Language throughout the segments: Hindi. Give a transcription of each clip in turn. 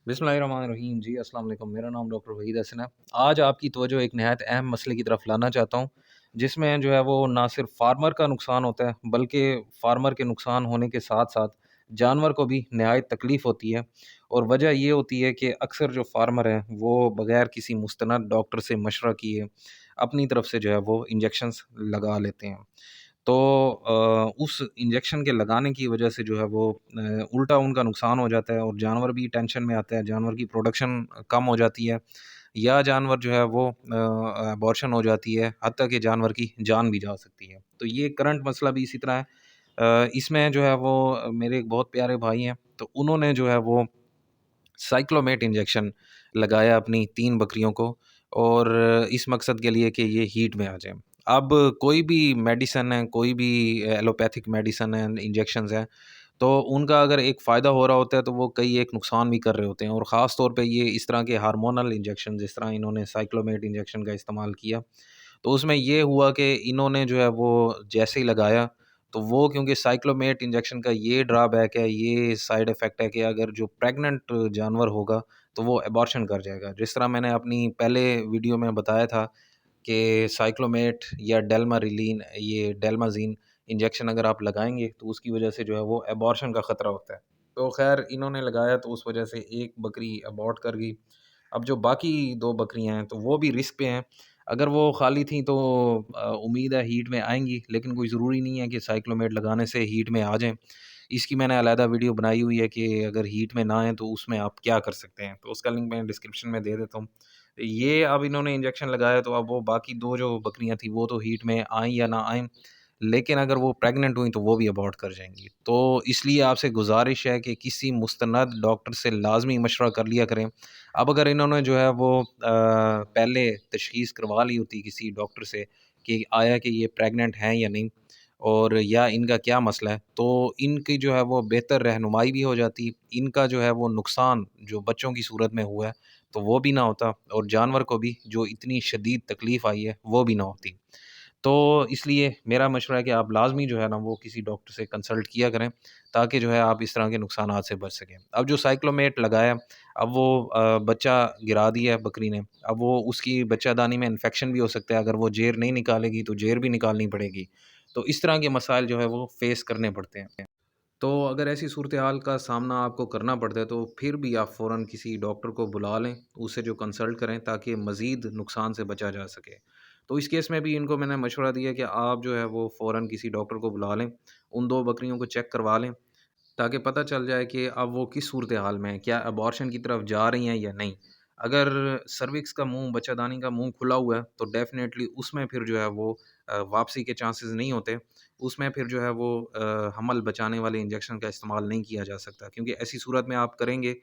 बिस्मिल्लाहिर्रहमानिर्रहीम जी, अस्सलाम वालेकुम। मेरा नाम डॉक्टर वहीद हसन है। आज आपकी तवज्जो एक नहायत अहम मसले की तरफ लाना चाहता हूँ, जिसमें जो है वो ना सिर्फ़ फार्मर का नुकसान होता है, बल्कि फार्मर के नुकसान होने के साथ-साथ जानवर को भी नहायत तकलीफ़ होती है। और वजह ये होती है कि अक्सर जो फार्मर हैं, वो बगैर किसी मुस्तनद डॉक्टर से मशवरा किए अपनी तरफ से जो है वो इंजेक्शंस लगा लेते हैं। तो उस इंजेक्शन के लगाने की वजह से जो है वो उल्टा उनका नुकसान हो जाता है और जानवर भी टेंशन में आता है, जानवर की प्रोडक्शन कम हो जाती है या जानवर जो है वो अबॉर्शन हो जाती है, हत्ता कि जानवर की जान भी जा सकती है। तो ये करंट मसला भी इसी तरह है। इसमें जो है वो मेरे एक बहुत प्यारे भाई हैं, तो उन्होंने जो है वो साइक्लोमेट इंजेक्शन लगाया अपनी 3 बकरियों को और इस मकसद के लिए कि ये हीट में आ जाएँ। अब कोई भी मेडिसिन है, कोई भी एलोपैथिक मेडिसिन है, इंजेक्शंस हैं, तो उनका अगर एक फ़ायदा हो रहा होता है, तो वो कई एक नुकसान भी कर रहे होते हैं और ख़ास तौर पे ये इस तरह के हार्मोनल इंजेक्शन जिस तरह इन्होंने साइक्लोमेट इंजेक्शन का इस्तेमाल किया, तो उसमें ये हुआ कि इन्होंने जो है वो जैसे ही लगाया, तो वो क्योंकि साइक्लोमेट इंजेक्शन का ये ड्रॉबैक है, ये साइड इफ़ेक्ट है कि अगर जो प्रेग्नेंट जानवर होगा, तो वो अबॉर्शन कर जाएगा। जिस तरह मैंने अपनी पहले वीडियो में बताया था कि साइक्लोमेट या डेल्मारिलीन ये डेल्माज़ीन इंजेक्शन अगर आप लगाएँगे तो उसकी वजह से जो है वो अबॉर्शन का ख़तरा होता है। तो ख़ैर इन्होंने लगाया तो उस वजह से एक बकरी अबॉर्ट कर गई। अब जो बाकी 2 बकरियाँ हैं तो वो भी रिस्क पे हैं। अगर वो खाली थीं तो उम्मीद है हीट में आएँगी, लेकिन कोई ज़रूरी नहीं है कि साइक्लोमेट लगाने से हीट में आ जाएँ। इसकी मैंने अलहदा वीडियो बनाई हुई है कि अगर हीट में ना आएँ तो उसमें आप क्या कर सकते हैं। तो उसका लिंक मैं डिस्क्रिप्शन में दे देता हूँ। ये अब इन्होंने इंजेक्शन लगाया तो अब वो बाकी 2 जो बकरियाँ थी वो तो हीट में आएँ या ना आएँ, लेकिन अगर वो प्रेग्नेंट हुई तो वो भी अबॉर्ट कर जाएँगी। तो इसलिए आपसे गुज़ारिश है कि किसी मुस्तनद डॉक्टर से लाज़मी मशवरा कर लिया करें। अब अगर इन्होंने जो है वो पहले तशख़ीस करवा ली होती किसी डॉक्टर से कि आया कि ये प्रेग्नेंट हैं या नहीं और या इनका क्या मसला है, तो इनकी जो है वो बेहतर रहनुमाई भी हो जाती, इनका जो है वो नुकसान जो बच्चों की सूरत में हुआ है, तो वो भी ना होता और जानवर को भी जो इतनी शदीद तकलीफ़ आई है, वो भी ना होती। तो इसलिए मेरा मशवरा है कि आप लाज़मी जो है ना वो किसी डॉक्टर से कंसल्ट किया करें, ताकि जो है आप इस तरह के नुकसानात से बच सकें। अब जो साइक्लोमेट लगाया, अब वो बच्चा गिरा दिया है बकरी ने, अब वो उसकी बच्चादानी में इन्फेक्शन भी हो सकता है, अगर वो जेर नहीं निकालेगी तो जेर भी निकालनी पड़ेगी। तो इस तरह के मसाइल जो है वो फ़ेस करने पड़ते हैं। तो अगर ऐसी सूरत-ए-हाल का सामना आपको करना पड़ता है, तो फिर भी आप फ़ौरन किसी डॉक्टर को बुला लें, उससे जो कंसल्ट करें ताकि मज़ीद नुकसान से बचा जा सके। तो इस केस में भी इनको मैंने मशवरा दिया कि आप जो है वो फ़ौरन किसी डॉक्टर को बुला लें, उन 2 बकरियों को चेक करवा लें, ताकि पता चल जाए कि अब वो किस सूरत-ए-हाल में हैं, क्या अबॉर्शन की तरफ जा रही हैं या नहीं। अगर सर्विक्स का मुँह, बच्चादानी का मुँह खुला हुआ है, तो डेफ़िनेटली उसमें फिर जो है वो वापसी के चांसेस नहीं होते। उसमें फिर जो है वो हमल बचाने वाले इंजेक्शन का इस्तेमाल नहीं किया जा सकता क्योंकि ऐसी सूरत में आप करेंगे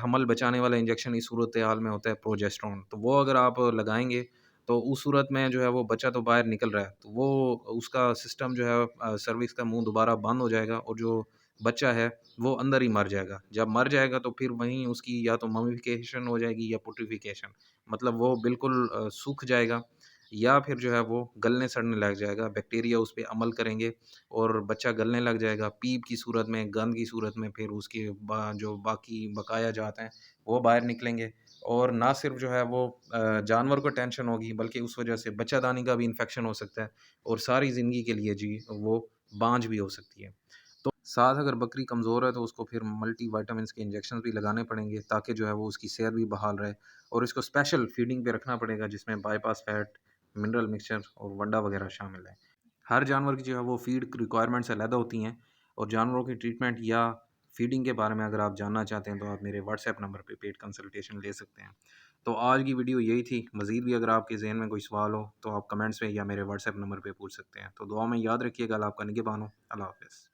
हमल बचाने वाला इंजेक्शन इस सूरत-ए-हाल में होता है प्रोजेस्टेरोन, तो वो अगर आप लगाएँगे, तो उस सूरत में जो है वो बच्चा तो बाहर निकल रहा है, तो वो उसका सिस्टम जो है सर्विक्स का मुँह दोबारा बंद हो जाएगा और जो बच्चा है, वो अंदर ही मर जाएगा। जब मर जाएगा तो फिर वहीं उसकी या तो मम्मीफ़िकेशन हो जाएगी या पुट्रीफ़िकेशन मतलब वो बिल्कुल सूख जाएगा या फिर जो है वो गलने-सड़ने लग जाएगा, बैक्टीरिया उस पे अमल करेंगे और बच्चा गलने लग जाएगा। पीप की सूरत में, गंद की सूरत में फिर उसके जो बाकी बकाया जात हैं, वो बाहर निकलेंगे और ना सिर्फ़ जो है वो जानवर को टेंशन होगी बल्कि उस वजह से बच्चादानी का भी इन्फेक्शन हो सकता है और सारी ज़िंदगी के लिए जी वो बाँझ भी हो सकती है। तो साथ अगर बकरी कमज़ोर है तो उसको फिर मल्टीविटामिन्स के इंजेक्शंस भी लगाने पड़ेंगे ताकि जो है वो उसकी सेहत भी बहाल रहे और इसको स्पेशल फीडिंग पे रखना पड़ेगा जिसमें बाईपास फैट, मिनरल मिक्सचर और वंडा वगैरह शामिल है। हर जानवर की जो है वो फ़ीड रिक्वायरमेंट्स अलग होती हैं और जानवरों की ट्रीटमेंट या फ़ीडिंग के बारे में अगर आप जानना चाहते हैं तो आप मेरे व्हाट्सएप नंबर पे पेड कंसल्टेशन ले सकते हैं। तो आज की वीडियो यही थी, मज़ीद भी अगर आपके ज़हन में कोई सवाल हो तो आप कमेंट्स में या मेरे व्हाट्सएप नंबर पे पूछ सकते हैं। तो दुआ में याद रखिएगा, अल्लाह आपका निगहबान हो। अल्लाह हाफ़िज़।